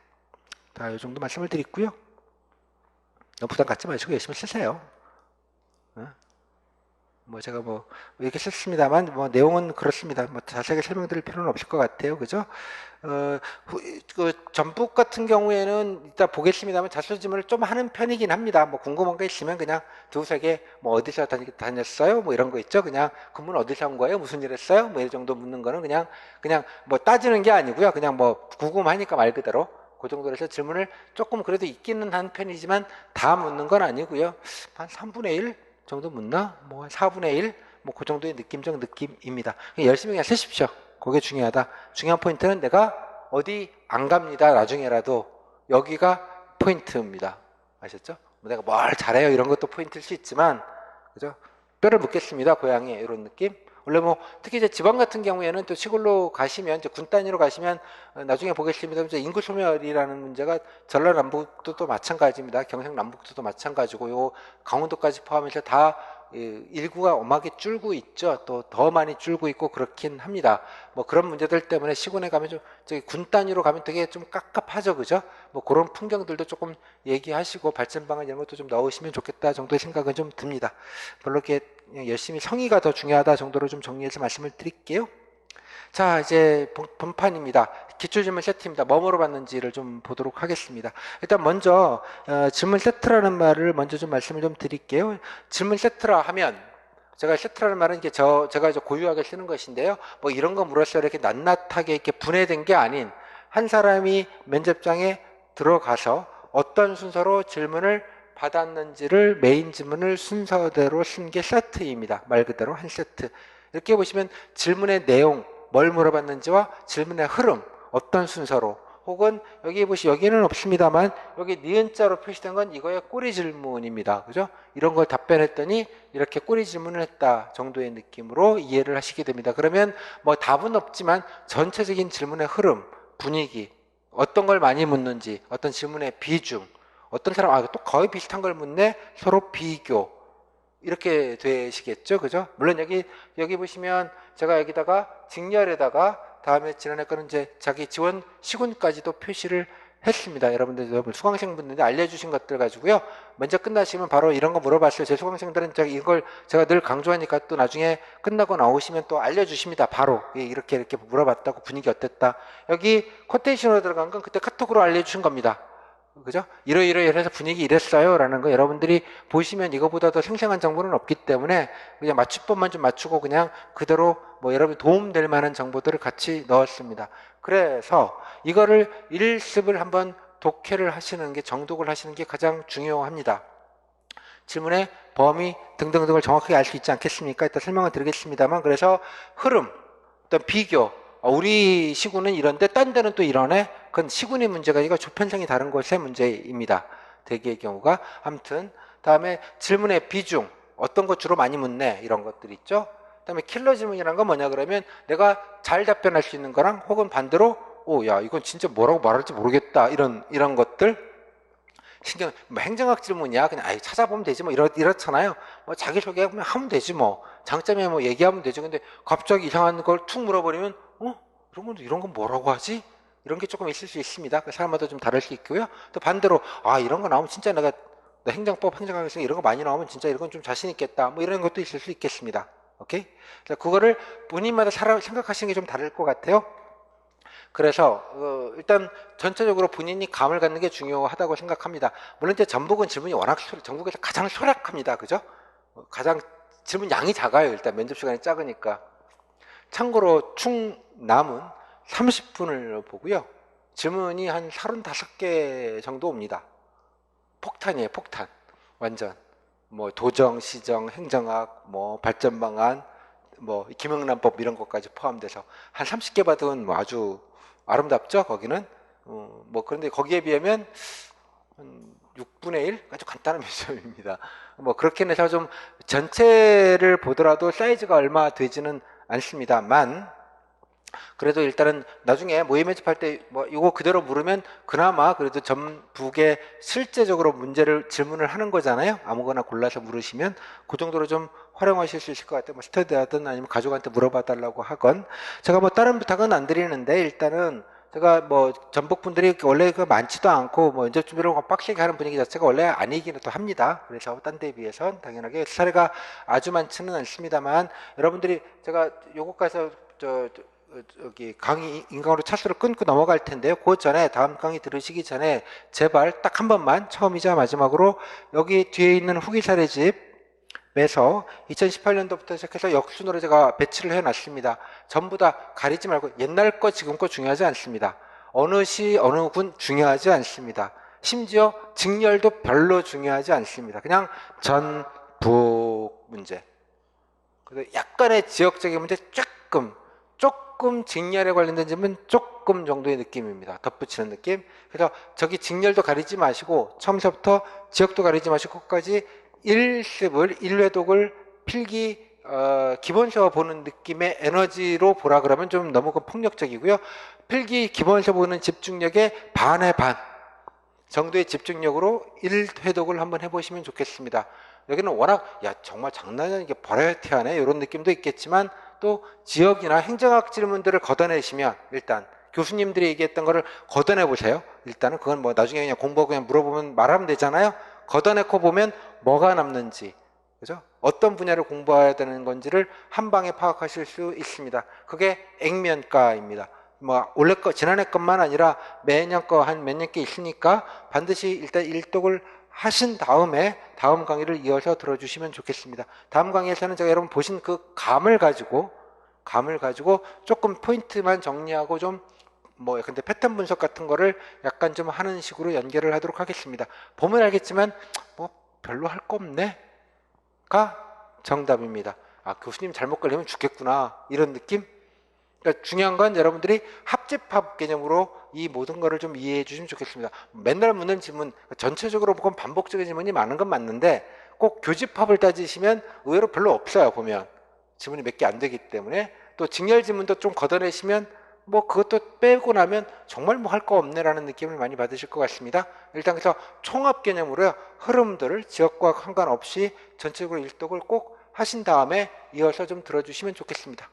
자, 이 정도 말씀을 드리고요. 너무 부담 갖지 마시고 열심히 쓰세요. 뭐 제가 뭐 이렇게 썼습니다만 뭐 내용은 그렇습니다. 뭐 자세하게 설명드릴 필요는 없을 것 같아요. 그죠? 그 전북 같은 경우에는 이따 보겠습니다만 자소지문을 좀 하는 편이긴 합니다. 뭐 궁금한 거 있으면 그냥 두세 개 뭐 어디서 다녔어요? 뭐 이런 거 있죠. 그냥 근무는 어디서 한 거예요? 무슨 일 했어요? 뭐 이 정도 묻는 거는 그냥 뭐 따지는 게 아니고요. 그냥 뭐 궁금하니까 말 그대로 그 정도로 해서 질문을 조금 그래도 있기는 한 편이지만 다 묻는 건 아니고요. 한 3분의 1 정도 묻나? 뭐 4분의 1? 뭐 그 정도의 느낌적 느낌입니다. 열심히 그냥 쓰십시오. 그게 중요하다. 중요한 포인트는 내가 어디 안 갑니다. 나중에라도 여기가 포인트입니다. 아셨죠? 내가 뭘 잘해요 이런 것도 포인트일 수 있지만 그죠? 뼈를 묻겠습니다. 고향에 이런 느낌. 원래 뭐 특히 이제 지방 같은 경우에는 또 시골로 가시면 이제 군 단위로 가시면 나중에 보겠습니다. 이제 인구 소멸이라는 문제가 전라남북도 또 마찬가지입니다. 경상남북도 또 마찬가지고 요 강원도까지 포함해서 다 인구가 엄하게 줄고 있죠. 또 더 많이 줄고 있고 그렇긴 합니다. 뭐 그런 문제들 때문에 시골에 가면 좀 저기 군 단위로 가면 되게 좀 깝깝하죠, 그죠? 뭐 그런 풍경들도 조금 얘기하시고 발전 방안 이런 것도 좀 넣으시면 좋겠다 정도의 생각은 좀 듭니다. 별로 이렇게 열심히 성의가 더 중요하다 정도로 좀 정리해서 말씀을 드릴게요. 자, 이제 본판입니다. 기출질문 세트입니다. 뭐 물어봤는지를 좀 보도록 하겠습니다. 일단 먼저 질문 세트라는 말을 먼저 좀 말씀을 좀 드릴게요. 질문 세트라 하면 제가 세트라는 말은 이게 제가 이제 고유하게 쓰는 것인데요. 뭐 이런 거 물었어요. 이렇게 낱낱하게 이렇게 분해된 게 아닌 한 사람이 면접장에 들어가서 어떤 순서로 질문을 받았는지를 메인 질문을 순서대로 쓴 게 세트입니다. 말 그대로 한 세트. 이렇게 보시면 질문의 내용, 뭘 물어봤는지와 질문의 흐름, 어떤 순서로 혹은 여기 여기는 없습니다만 여기 니은자로 표시된 건 이거의 꼬리 질문입니다. 그죠? 이런 걸 답변했더니 이렇게 꼬리 질문을 했다 정도의 느낌으로 이해를 하시게 됩니다. 그러면 뭐 답은 없지만 전체적인 질문의 흐름, 분위기, 어떤 걸 많이 묻는지, 어떤 질문의 비중, 어떤 사람 또 거의 비슷한 걸 묻네, 서로 비교 이렇게 되시겠죠, 그죠? 물론 여기 보시면 제가 여기다가 직렬에다가 다음에 지난해 거는 이제 자기 지원 시군까지도 표시를 했습니다. 여러분들 수강생분들이 알려주신 것들 가지고요. 먼저 끝나시면 바로 이런 거 물어봤어요. 제 수강생들은 이걸 제가 늘 강조하니까 또 나중에 끝나고 나오시면 또 알려주십니다. 바로 이렇게 물어봤다고 분위기 어땠다. 여기 코테이션으로 들어간 건 그때 카톡으로 알려주신 겁니다. 그죠? 이러해서 분위기 이랬어요 라는 거 여러분들이 보시면 이거보다 더 생생한 정보는 없기 때문에 그냥 맞춤법만 좀 맞추고 그냥 그대로 뭐 여러분 도움될 만한 정보들을 같이 넣었습니다. 그래서 이거를 일습을 한번 독해를 하시는 게, 정독을 하시는 게 가장 중요합니다. 질문의 범위 등등등을 정확하게 알 수 있지 않겠습니까? 일단 설명을 드리겠습니다만, 그래서 흐름, 어떤 비교, 우리 시군은 이런데 딴 데는 또 이러네? 그건 시군의 문제가 아니라 조편성이 다른 것의 문제입니다. 대개의 경우가. 아무튼 다음에 질문의 비중, 어떤 것 주로 많이 묻네, 이런 것들 있죠. 그다음에 킬러 질문이란 건 뭐냐 그러면 내가 잘 답변할 수 있는 거랑 혹은 반대로 야 이건 진짜 뭐라고 말할지 모르겠다, 이런 것들. 신경, 뭐 행정학 질문이야 그냥 찾아보면 되지 뭐 이렇잖아요. 뭐 자기소개하면 하면 되지 뭐, 장점에 뭐 얘기하면 되지. 근데 갑자기 이상한 걸 툭 물어버리면 이런 건 뭐라고 하지? 이런 게 조금 있을 수 있습니다. 그 사람마다 좀 다를 수 있고요. 또 반대로 이런 거 나오면 진짜 나 행정법, 행정학에서 이런 거 많이 나오면 진짜 이런 건 좀 자신 있겠다, 뭐 이런 것도 있을 수 있겠습니다. 오케이? 그거를 본인마다 생각하시는 게 좀 다를 것 같아요. 그래서 일단 전체적으로 본인이 감을 갖는 게 중요하다고 생각합니다. 물론 이제 전북은 질문이 워낙 전국에서 가장 소략합니다. 그죠? 가장 질문 양이 작아요. 일단 면접 시간이 작으니까. 참고로 충남은 30분을 보고요. 질문이 한 35개 정도 옵니다. 폭탄이에요, 폭탄. 완전. 뭐 도정, 시정, 행정학, 뭐 발전 방안, 뭐 김영란법 이런 것까지 포함돼서 한 30개 받은 뭐 아주 아름답죠, 거기는. 뭐 그런데 거기에 비하면 한 6분의 1? 아주 간단한 면접입니다. 뭐 그렇게 해서 좀 전체를 보더라도 사이즈가 얼마 되지는 않습니다만, 그래도 일단은 나중에 모의 면접할 때 뭐 이거 그대로 물으면 그나마 그래도 전북에 실제적으로 질문을 하는 거잖아요. 아무거나 골라서 물으시면 그 정도로 좀 활용하실 수 있을 것 같아요. 뭐 스터디하든 아니면 가족한테 물어봐 달라고 하건. 제가 뭐 다른 부탁은 안 드리는데, 일단은 제가 뭐 전북 분들이 원래 많지도 않고 뭐 면접 준비를 빡세게 하는 분위기 자체가 원래 아니기는 또 합니다. 그래서 딴 데에 비해선 당연하게 사례가 아주 많지는 않습니다만, 여러분들이 제가 요거까지 여기 강의 인강으로 차수를 끊고 넘어갈 텐데요. 그 전에 다음 강의 들으시기 전에 제발 딱 한 번만, 처음이자 마지막으로 여기 뒤에 있는 후기 사례집에서 2018년도부터 시작해서 역순으로 제가 배치를 해놨습니다. 전부 다 가리지 말고 옛날 거 지금 거 중요하지 않습니다. 어느 시 어느 군 중요하지 않습니다. 심지어 직렬도 별로 중요하지 않습니다. 그냥 전북 문제, 그래서 약간의 지역적인 문제 조금 직렬에 관련된 점은 조금 정도의 느낌입니다. 덧붙이는 느낌. 그래서 저기 직렬도 가리지 마시고 처음서부터 지역도 가리지 마시고 끝까지 1회독을 필기 기본 시험 보는 느낌의 에너지로 보라 그러면 좀 너무 폭력적이고요. 필기 기본 시험 보는 집중력의 반의 반 정도의 집중력으로 1회독을 한번 해보시면 좋겠습니다. 여기는 워낙 정말 장난이 아니게 버라이어티하네 이런 느낌도 있겠지만, 또 지역이나 행정학 질문들을 걷어내시면 일단 교수님들이 얘기했던 거를 걷어내 보세요. 일단은 그건 뭐 나중에 그냥 공부하고 그냥 물어보면 말하면 되잖아요. 걷어내고 보면 뭐가 남는지, 그죠? 어떤 분야를 공부해야 되는 건지를 한 방에 파악하실 수 있습니다. 그게 액면가입니다. 뭐 올해 거, 지난해 것만 아니라 매년 거 한 몇 년 개 있으니까 반드시 일단 일독을 하신 다음에 다음 강의를 이어서 들어주시면 좋겠습니다. 다음 강의에서는 제가 여러분 보신 그 감을 가지고 조금 포인트만 정리하고 좀 근데 패턴 분석 같은 거를 약간 좀 하는 식으로 연결을 하도록 하겠습니다. 보면 알겠지만 뭐 별로 할 거 없네가 정답입니다. 교수님 잘못 걸리면 죽겠구나, 이런 느낌? 그러니까 중요한 건 여러분들이 합집합 개념으로 이 모든 거를 좀 이해해 주시면 좋겠습니다. 맨날 묻는 질문, 전체적으로 보면 반복적인 질문이 많은 건 맞는데 꼭 교집합을 따지시면 의외로 별로 없어요. 보면 질문이 몇 개 안 되기 때문에. 또 직렬 질문도 좀 걷어내시면 뭐 그것도 빼고 나면 정말 뭐 할 거 없네라는 느낌을 많이 받으실 것 같습니다. 일단 그래서 총합 개념으로요, 흐름들을 지역과 상관없이 전체적으로 일독을 꼭 하신 다음에 이어서 좀 들어주시면 좋겠습니다.